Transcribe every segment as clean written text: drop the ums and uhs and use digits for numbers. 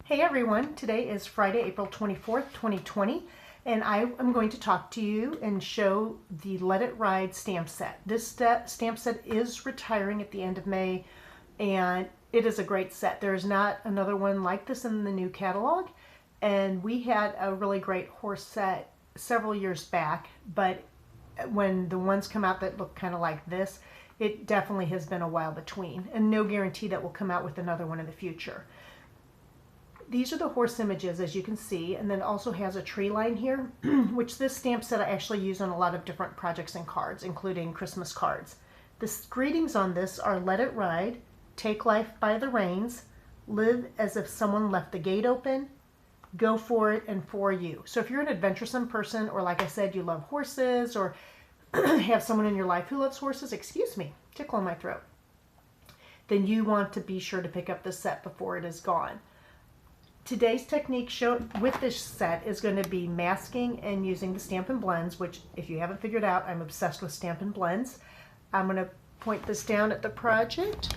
Hey everyone, today is Friday, April 24th, 2020, and I am going to talk to you and show the Let It Ride stamp set. This stamp set is retiring at the end of May, and it is a great set. There is not another one like this in the new catalog, and we had a really great horse set several years back, but when the ones come out that look kind of like this, it definitely has been a while between, and no guarantee that we'll come out with another one in the future. These are the horse images, as you can see, and then it also has a tree line here, which this stamp set I actually use on a lot of different projects and cards, including Christmas cards. The greetings on this are let it ride, take life by the reins, live as if someone left the gate open, go for it and for you. So if you're an adventuresome person, or like I said, you love horses, or have someone in your life who loves horses, excuse me, tickle in my throat, then you want to be sure to pick up this set before it is gone. Today's technique with this set is going to be masking and using the Stampin' Blends, which if you haven't figured out, I'm obsessed with Stampin' Blends. I'm going to point this down at the project.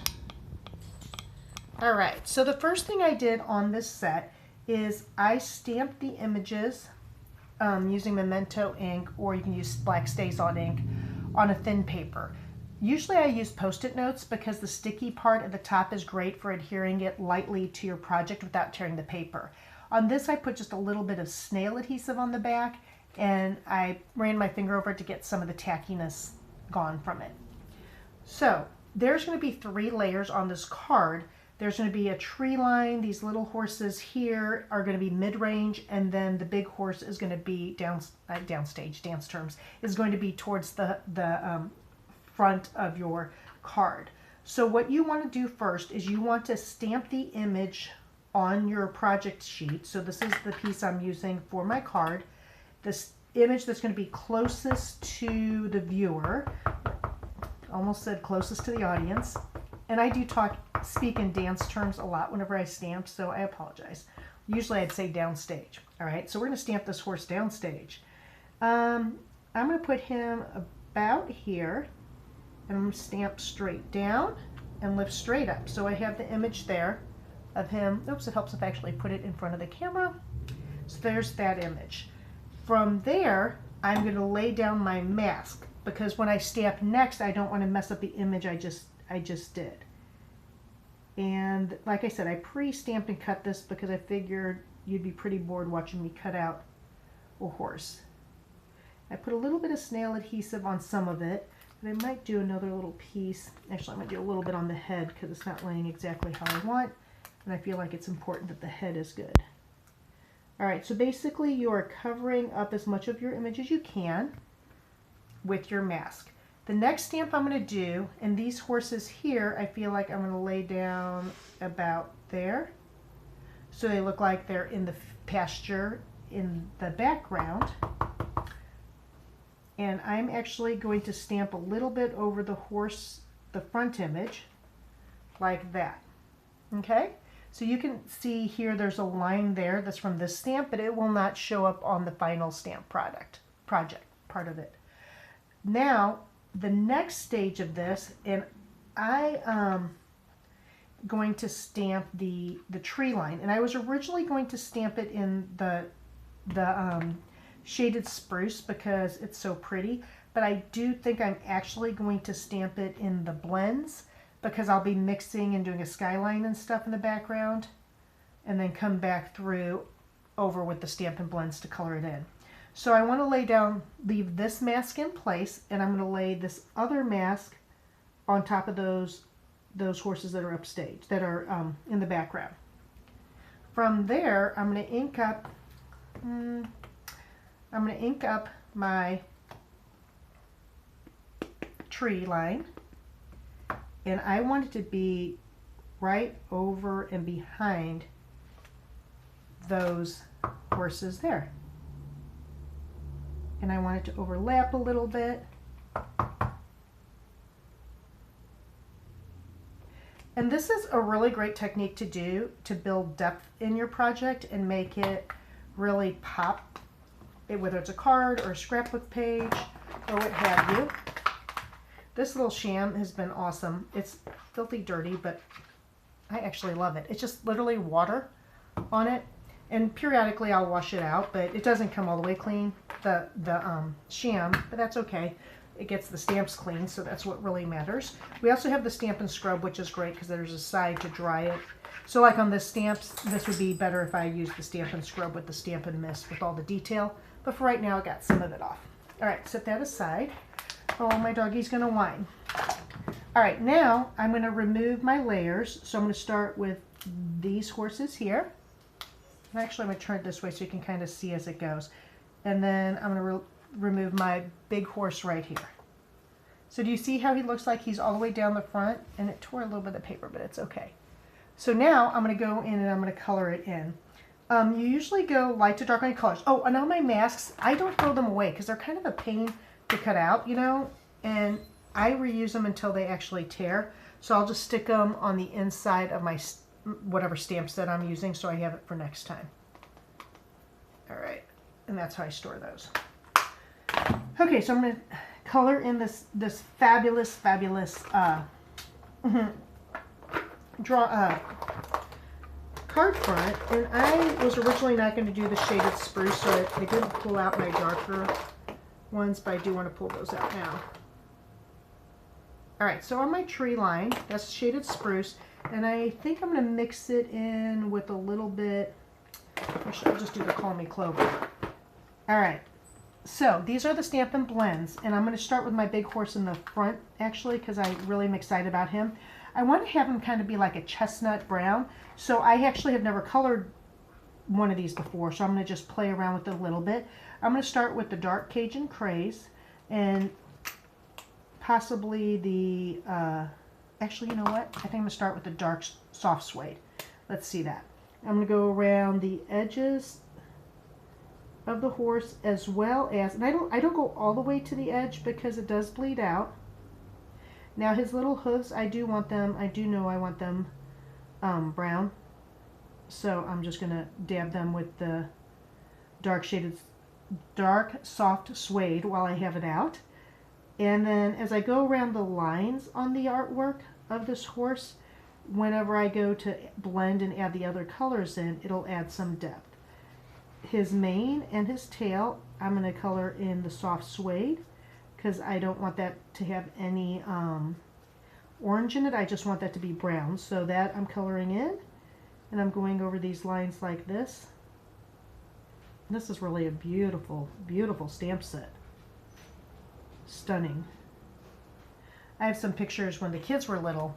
Alright, so the first thing I did on this set is I stamped the images using Memento ink, or you can use black StazOn ink, on a thin paper. Usually I use Post-it notes because the sticky part at the top is great for adhering it lightly to your project without tearing the paper. On this I put just a little bit of snail adhesive on the back, and I ran my finger over it to get some of the tackiness gone from it. So there's going to be 3 layers on this card. There's going to be a tree line. These little horses here are going to be mid-range, and then the big horse is going to be downstage, dance terms, is going to be towards the front of your card. So what you want to do first is you want to stamp the image on your project sheet. So this is the piece I'm using for my card. This image that's going to be closest to the viewer, almost said closest to the audience, and I do speak in dance terms a lot whenever I stamp, so I apologize. Usually I'd say downstage. Alright, so we're going to stamp this horse downstage. I'm going to put him about here, and I'm going to stamp straight down and lift straight up. So I have the image there of him. Oops, it helps if I actually put it in front of the camera. So there's that image. From there, I'm going to lay down my mask, because when I stamp next, I don't want to mess up the image I just did. And like I said, I pre-stamped and cut this because I figured you'd be pretty bored watching me cut out a horse. I put a little bit of snail adhesive on some of it. I might do another little piece. Actually, I'm going to do a little bit on the head because it's not laying exactly how I want. And I feel like it's important that the head is good. Alright, so basically you are covering up as much of your image as you can with your mask. The next stamp I'm going to do, and these horses here, I feel like I'm going to lay down about there. So they look like they're in the pasture in the background. And I'm actually going to stamp a little bit over the horse, the front image, like that. Okay? So you can see here there's a line there that's from this stamp, but it will not show up on the final stamp project part of it. Now, the next stage of this, and I am going to stamp the tree line. And I was originally going to stamp it in the shaded spruce because it's so pretty, but I do think I'm actually going to stamp it in the blends because I'll be mixing and doing a skyline and stuff in the background, and then come back through over with the Stampin' Blends to color it in. So I want to leave this mask in place, and I'm going to lay this other mask on top of those horses that are upstage, that are in the background. From there, I'm going to ink up my tree line, and I want it to be right over and behind those horses there. And I want it to overlap a little bit. And this is a really great technique to do to build depth in your project and make it really pop, whether it's a card or a scrapbook page or what have you. This little sham has been awesome. It's filthy dirty, but I actually love it. It's just literally water on it. And periodically I'll wash it out, but it doesn't come all the way clean, the sham, but that's okay. It gets the stamps clean, so that's what really matters. We also have the Stampin' Scrub, which is great because there's a side to dry it. So like on the stamps, this would be better if I used the Stampin' Scrub with the Stampin' Mist with all the detail. But for right now, I got some of it off. All right, set that aside. Oh, my doggy's gonna whine. All right, now I'm gonna remove my layers. So I'm gonna start with these horses here. And actually, I'm gonna turn it this way so you can kind of see as it goes. And then I'm gonna remove my big horse right here. So do you see how he looks like he's all the way down the front? And it tore a little bit of the paper, but it's okay. So now I'm going to go in and I'm going to color it in. You usually go light to dark on your colors. Oh, and on my masks, I don't throw them away because they're kind of a pain to cut out, you know, and I reuse them until they actually tear. So I'll just stick them on the inside of my whatever stamp set I'm using so I have it for next time. All right, and that's how I store those. Okay, so I'm going to color in this fabulous card front, and I was originally not going to do the shaded spruce, so I didn't pull out my darker ones, but I do want to pull those out now. Alright, so on my tree line, that's shaded spruce, and I think I'm going to mix it in with a little bit, actually I'll just do the Call Me Clover. Alright, so these are the Stampin' Blends, and I'm going to start with my big horse in the front, actually, because I really am excited about him. I want to have him kind of be like a chestnut brown, so I actually have never colored one of these before, so I'm going to just play around with it a little bit. I'm going to start with the dark Cajun Craze, and possibly the, actually, you know what? I think I'm going to start with the dark soft suede. Let's see that. I'm going to go around the edges of the horse as well as, and I don't go all the way to the edge because it does bleed out. Now his little hooves, I do know I want them brown. So I'm just going to dab them with the dark soft suede while I have it out. And then as I go around the lines on the artwork of this horse, whenever I go to blend and add the other colors in, it'll add some depth. His mane and his tail, I'm going to color in the soft suede, because I don't want that to have any orange in it. I just want that to be brown. So that I'm coloring in, and I'm going over these lines like this. This is really a beautiful, beautiful stamp set. Stunning. I have some pictures when the kids were little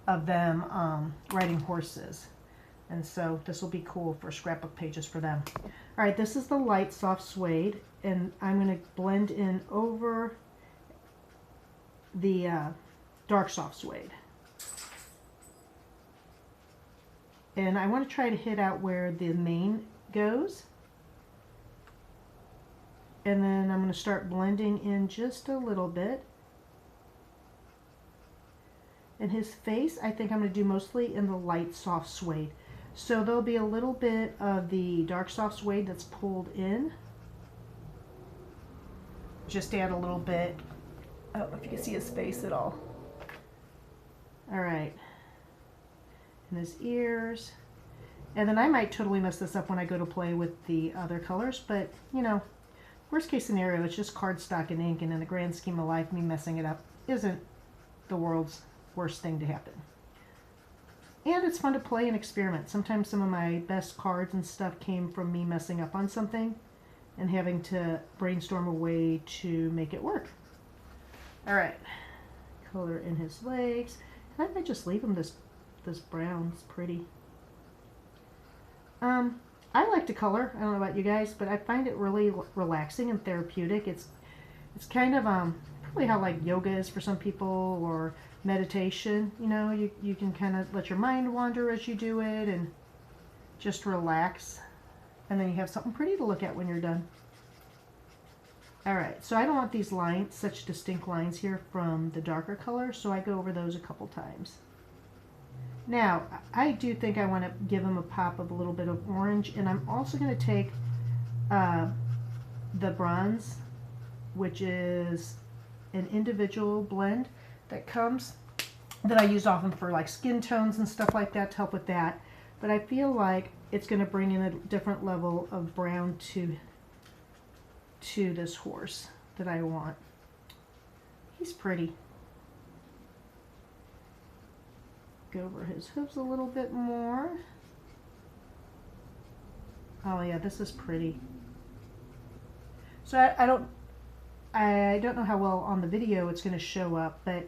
of them riding horses. And so this will be cool for scrapbook pages for them. All right, this is the light soft suede, and I'm going to blend in over the dark soft suede. And I want to try to hit out where the mane goes. And then I'm going to start blending in just a little bit. And his face, I think I'm going to do mostly in the light soft suede. So there'll be a little bit of the dark soft suede that's pulled in. Just add a little bit. I don't know if you can see his face at all. Alright. And his ears. And then I might totally mess this up when I go to play with the other colors, but, you know, worst case scenario, it's just cardstock and ink, and in the grand scheme of life, me messing it up isn't the world's worst thing to happen. And it's fun to play and experiment. Sometimes some of my best cards and stuff came from me messing up on something and having to brainstorm a way to make it work. Alright, color in his legs. And I might just leave him this brown. It's pretty. I like to color. I don't know about you guys, but I find it really relaxing and therapeutic. It's kind of probably how like yoga is for some people, or meditation. You know, you can kind of let your mind wander as you do it and just relax, and then you have something pretty to look at when you're done. Alright, so I don't want these lines, such distinct lines here from the darker color, so I go over those a couple times. Now, I do think I want to give him a pop of a little bit of orange, and I'm also going to take the bronze, which is an individual blend that comes, that I use often for like skin tones and stuff like that to help with that. but I feel like it's going to bring in a different level of brown to this horse that I want. He's pretty. Go over his hooves a little bit more. Oh yeah, this is pretty. So I don't know how well on the video it's going to show up, but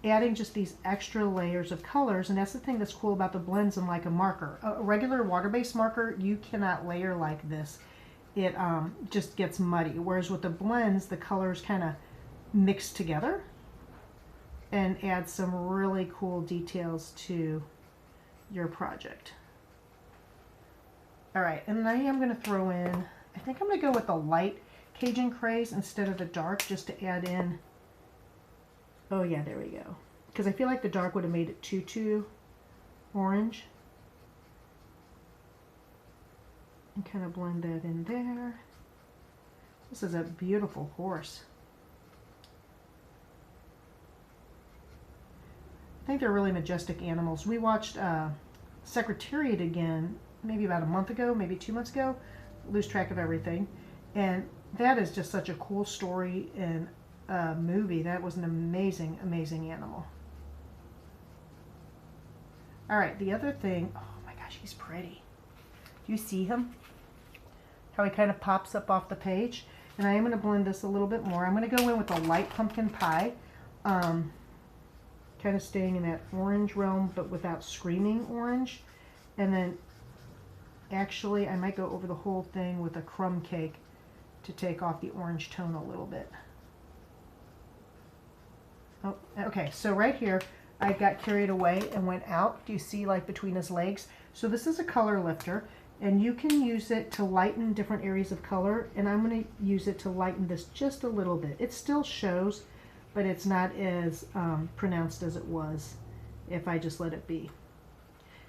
adding just these extra layers of colors, and that's the thing that's cool about the blends and like a marker. A regular water-based marker, you cannot layer like this. It just gets muddy. Whereas with the blends, the colors kind of mix together and add some really cool details to your project. All right, and I am going to throw in, I think I'm going to go with the light Cajun Craze instead of the dark, just to add in. Oh yeah, there we go. Because I feel like the dark would have made it too orange. And kind of blend that in there. This is a beautiful horse. I think they're really majestic animals. We watched Secretariat again, maybe about a month ago, maybe 2 months ago. Lose track of everything. And that is just such a cool story and movie. That was an amazing, amazing animal. All right, the other thing, oh my gosh, he's pretty. Do you see him? How he kind of pops up off the page? And I am going to blend this a little bit more. I'm going to go in with a light pumpkin pie, kind of staying in that orange realm, but without screaming orange. And then actually, I might go over the whole thing with a crumb cake to take off the orange tone a little bit. Oh, okay, so right here, I got carried away and went out. Do you see, like, between his legs? So this is a color lifter, and you can use it to lighten different areas of color, and I'm going to use it to lighten this just a little bit. It still shows, but it's not as pronounced as it was if I just let it be.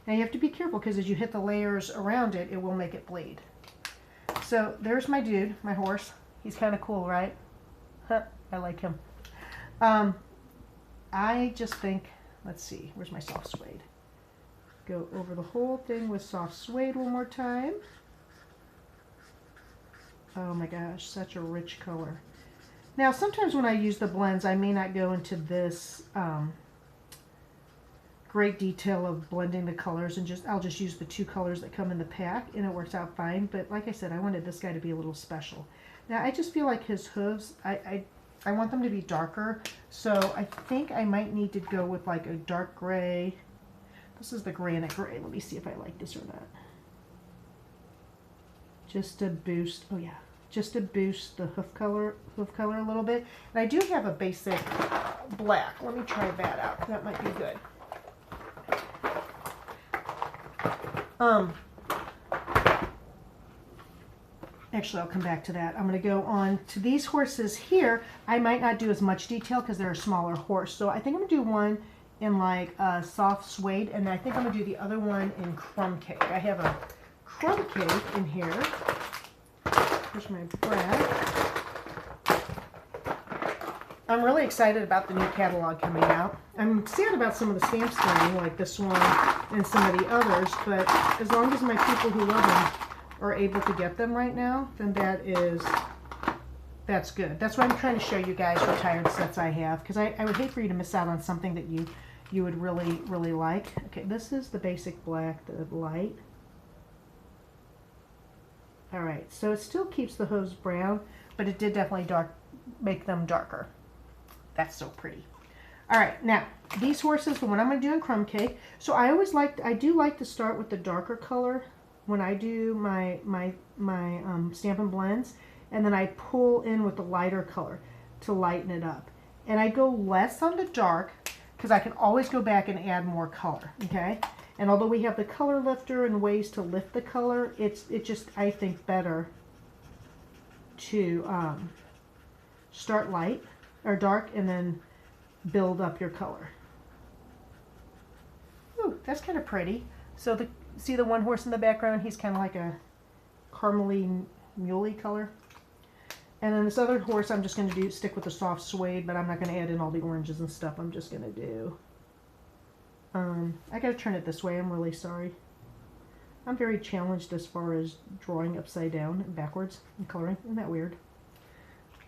Now you have to be careful, because as you hit the layers around it, it will make it bleed. So there's my dude, my horse. He's kind of cool, right? Huh, I like him. I just think, let's see, where's my soft suede? Go over the whole thing with soft suede one more time. Oh my gosh, such a rich color. Now sometimes when I use the blends, I may not go into this great detail of blending the colors, and I'll just use the 2 colors that come in the pack, and it works out fine. But like I said, I wanted this guy to be a little special. Now I just feel like his hooves, I want them to be darker, so I think I might need to go with like a dark gray. This is the granite gray. Let me see if I like this or not. Just to boost, oh yeah, just to boost the hoof color a little bit. And I do have a basic black. Let me try that out. That might be good. Actually, I'll come back to that. I'm going to go on to these horses here. I might not do as much detail because they're a smaller horse. So I think I'm going to do one in like soft suede, and I think I'm going to do the other one in crumb cake. I have a crumb cake in here. Here's my bread. I'm really excited about the new catalog coming out. I'm sad about some of the stamps going, like this one and some of the others, but as long as my people who love them are able to get them right now, then that's good. That's why I'm trying to show you guys what retired sets I have, because I would hate for you to miss out on something that you would really, really like. Okay, this is the basic black, the light. All right, so it still keeps the hooves brown, but it did definitely make them darker. That's so pretty. All right, now these horses, the one I'm going to do in crumb cake. So I do like to start with the darker color when I do my Stampin' blends, and then I pull in with the lighter color to lighten it up. And I go less on the dark because I can always go back and add more color, okay? And although we have the color lifter and ways to lift the color, it's just, I think, better to start light or dark and then build up your color. Ooh, that's kind of pretty. So see the one horse in the background? He's kind of like a caramely muley color. And then this other horse, I'm just going to stick with the soft suede, but I'm not going to add in all the oranges and stuff. I'm just going to do, I got to turn it this way. I'm really sorry. I'm very challenged as far as drawing upside down and backwards and coloring. Isn't that weird?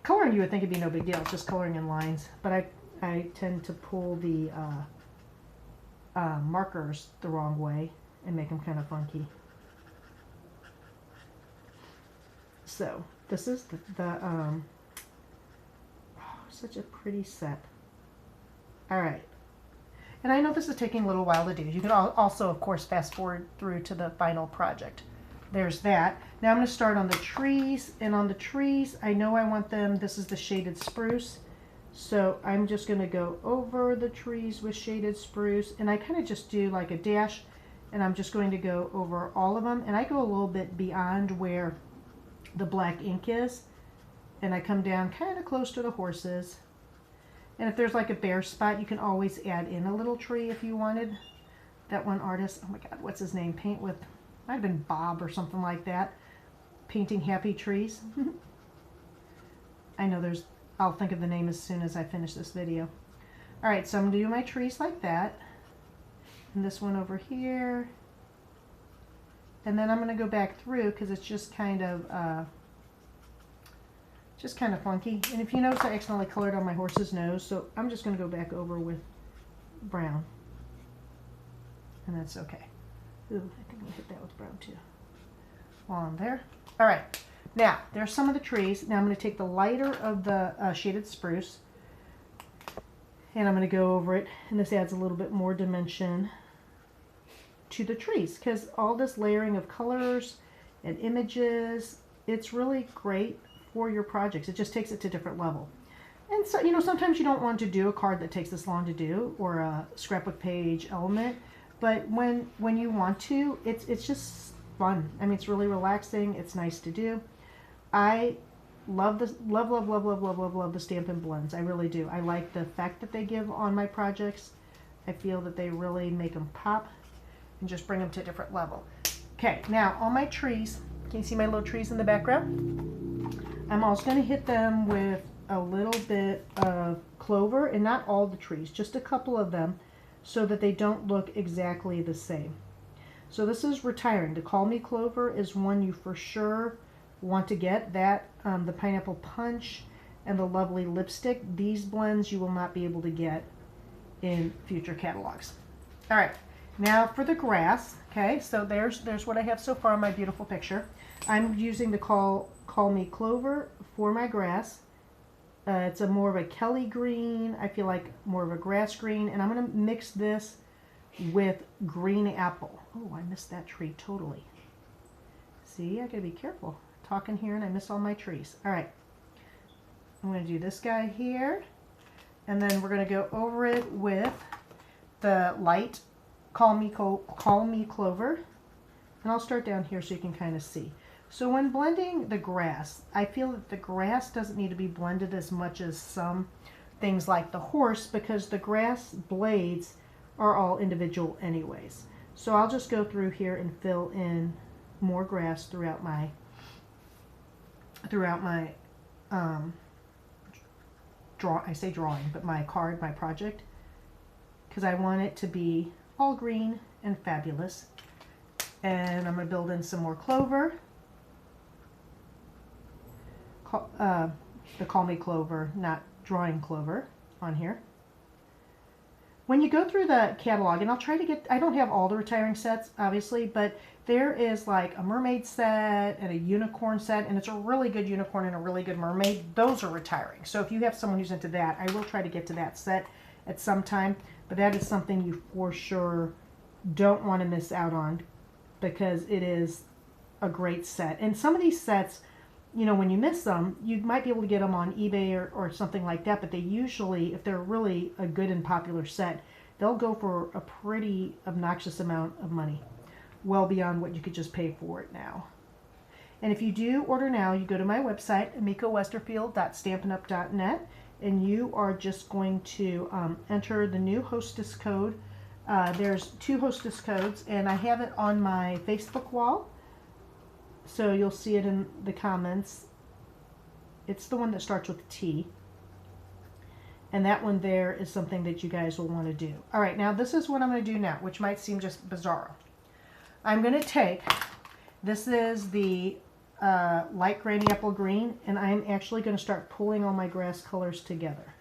Coloring, you would think it'd be no big deal. It's just coloring in lines. But I tend to pull the markers the wrong way and make them kind of funky. So this is oh, such a pretty set. All right. And I know this is taking a little while to do. You can also, of course, fast forward through to the final project. There's that. Now I'm going to start on the trees. And on the trees, I know I want them, this is the shaded spruce. So I'm just going to go over the trees with shaded spruce. And I kind of just do like a dash. And I'm just going to go over all of them. And I go a little bit beyond where the black ink is. And I come down kind of close to the horses. And if there's like a bare spot, you can always add in a little tree if you wanted. That one artist, oh my God, what's his name? Paint with, might have been Bob or something like that. Painting happy trees. I know I'll think of the name as soon as I finish this video. All right, so I'm gonna do my trees like that. And this one over here. And then I'm gonna go back through because it's just kind of funky. And if you notice, I accidentally colored on my horse's nose, so I'm just going to go back over with brown. And that's okay. Ooh, I think I'm going to hit that with brown too. While I'm there. All right. Now, there's some of the trees. Now I'm going to take the lighter of the shaded spruce, and I'm going to go over it, and this adds a little bit more dimension to the trees, because all this layering of colors and images, it's really great for your projects. It just takes it to a different level. And so, you know, sometimes you don't want to do a card that takes this long to do, or a scrapbook page element, but when you want to, it's just fun. I mean, it's really relaxing. It's nice to do. I love the love the Stampin' blends. I really do. I like the effect that they give on my projects. I feel that they really make them pop and just bring them to a different level. Okay, now on my trees, can you see my little trees in the background? I'm also going to hit them with a little bit of clover, and not all the trees, just a couple of them, so that they don't look exactly the same. So this is retiring. The Call Me Clover is one you for sure want to get. That, the Pineapple Punch, and the Lovely Lipstick. These blends you will not be able to get in future catalogs. All right, now for the grass. Okay, so there's what I have so far in my beautiful picture. I'm using the Call Me Clover for my grass. It's a more of a Kelly green. I feel like more of a grass green. And I'm going to mix this with green apple. Oh, I missed that tree totally. See, I got to be careful. Talking here and I miss all my trees. All right. I'm going to do this guy here. And then we're going to go over it with the light Call Me Clover. And I'll start down here so you can kind of see. So when blending the grass, I feel that the grass doesn't need to be blended as much as some things like the horse, because the grass blades are all individual anyways. So I'll just go through here and fill in more grass throughout my my card, my project, because I want it to be all green and fabulous. And I'm going to build in some more clover. The Call Me Clover, not drawing clover on here. When you go through the catalog, and I'll try to get, I don't have all the retiring sets, obviously, but there is like a mermaid set and a unicorn set, and it's a really good unicorn and a really good mermaid. Those are retiring. So if you have someone who's into that, I will try to get to that set at some time, but that is something you for sure don't want to miss out on, because it is a great set. And some of these sets, you know, when you miss them, you might be able to get them on eBay or something like that, but they usually, if they're really a good and popular set, they'll go for a pretty obnoxious amount of money, well beyond what you could just pay for it now. And if you do order now, you go to my website, amikowesterfield.stampinup.net, and you are just going to enter the new hostess code. There's 2 hostess codes, and I have it on my Facebook wall. So you'll see it in the comments. It's the one that starts with T. And that one there is something that you guys will want to do. All right, now this is what I'm going to do now, which might seem just bizarre. I'm going to take, this is the light granny apple green, and I'm actually going to start pulling all my grass colors together.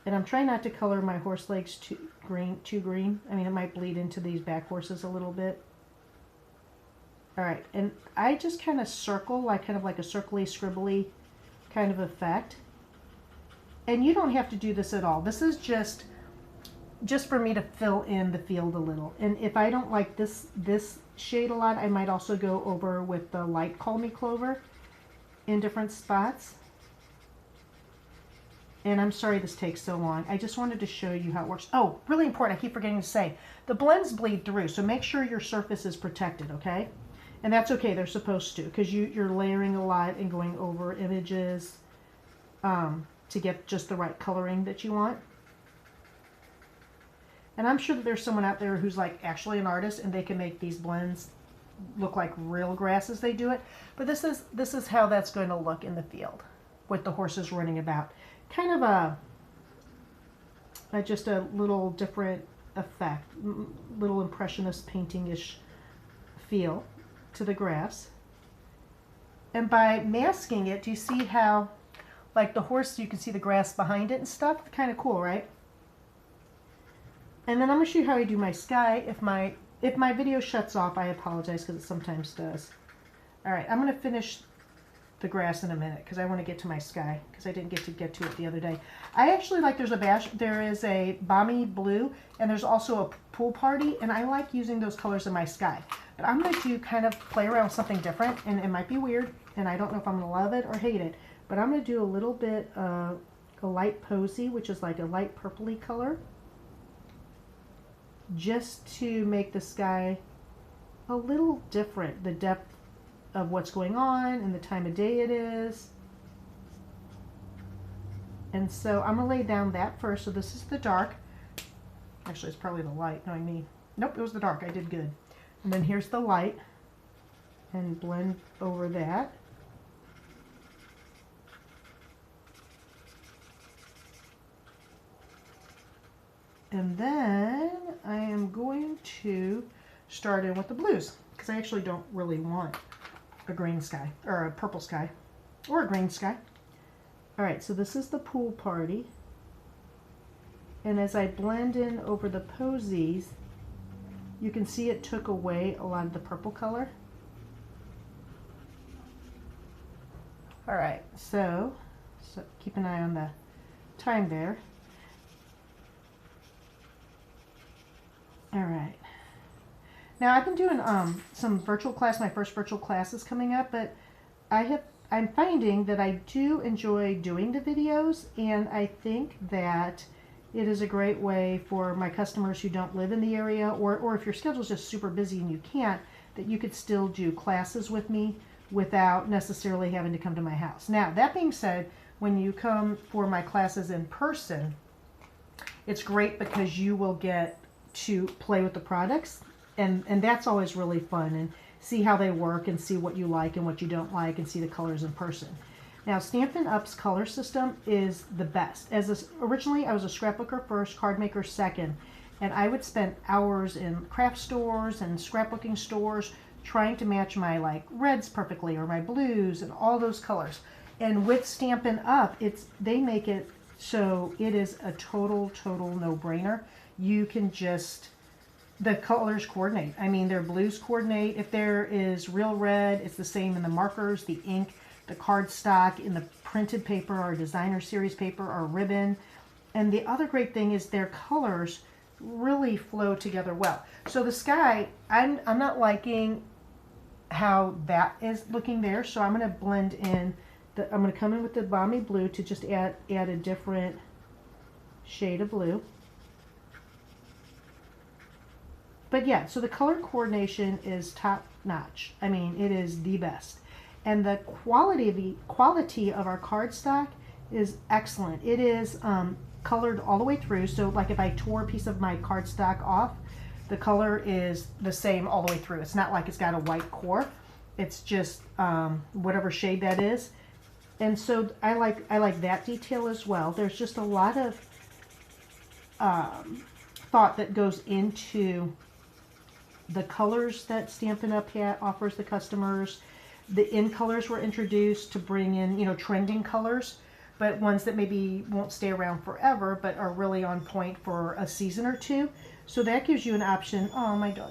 And I'm trying not to color my horse legs too green. I mean, it might bleed into these back horses a little bit. All right, and I just kind of circle, kind of like a circly, scribbly kind of effect. And you don't have to do this at all. This is just for me to fill in the field a little. And if I don't like this shade a lot, I might also go over with the light Call Me Clover in different spots. And I'm sorry this takes so long. I just wanted to show you how it works. Oh, really important, I keep forgetting to say, the blends bleed through, so make sure your surface is protected, okay? And that's okay, they're supposed to, because you're layering a lot and going over images to get just the right coloring that you want. And I'm sure that there's someone out there who's like actually an artist and they can make these blends look like real grass as they do it. But this is how that's going to look in the field with the horses running about. Kind of just a little different effect, little impressionist painting-ish feel to the grass. And by masking it, do you see how, like the horse, you can see the grass behind it and stuff? Kind of cool, right? And then I'm going to show you how I do my sky. If my video shuts off, I apologize because it sometimes does. All right, I'm going to finish the grass in a minute because I want to get to my sky because I didn't get to it the other day. I actually like, there is a balmy blue and there's also a pool party, and I like using those colors in my sky. But I'm going to kind of play around with something different, and it might be weird and I don't know if I'm going to love it or hate it, but I'm going to do a little bit of a light posy, which is like a light purpley color, just to make the sky a little different, the depth of what's going on and the time of day it is. And so I'm going to lay down that first. So this is the dark. Actually, it's probably the light, knowing me. Nope, it was the dark. I did good. And then here's the light. And blend over that. And then I am going to start in with the blues, because I actually don't really want a green sky, or a purple sky, or a green sky. All right, so this is the pool party. And as I blend in over the posies, you can see it took away a lot of the purple color. All right, so keep an eye on the time there. All right. Now I've been doing some virtual class. My first virtual class is coming up, but I'm finding that I do enjoy doing the videos, and I think that it is a great way for my customers who don't live in the area, or if your schedule is just super busy and you can't, that you could still do classes with me without necessarily having to come to my house. Now, that being said, when you come for my classes in person, it's great because you will get to play with the products, and that's always really fun, and see how they work and see what you like and what you don't like and see the colors in person. Now, Stampin' Up's color system is the best. Originally, I was a scrapbooker first, card maker second, and I would spend hours in craft stores and scrapbooking stores trying to match my like reds perfectly or my blues and all those colors. And with Stampin' Up, they make it so it is a total no-brainer. You can just, the colors coordinate. I mean, their blues coordinate. If there is real red, it's the same in the markers, the ink, the cardstock, in the printed paper or designer series paper or ribbon. And the other great thing is their colors really flow together well. So the sky, I'm not liking how that is looking there, so I'm going to blend in, I'm going to come in with the balmy blue to just add a different shade of blue. But yeah, so the color coordination is top notch. I mean, it is the best. And the quality of our cardstock is excellent. It is colored all the way through. So like if I tore a piece of my cardstock off, the color is the same all the way through. It's not like it's got a white core. It's just whatever shade that is. And so I like that detail as well. There's just a lot of thought that goes into the colors that Stampin' Up! Offers the customers. The in colors were introduced to bring in, trending colors, but ones that maybe won't stay around forever, but are really on point for a season or two. So that gives you an option. Oh, my dog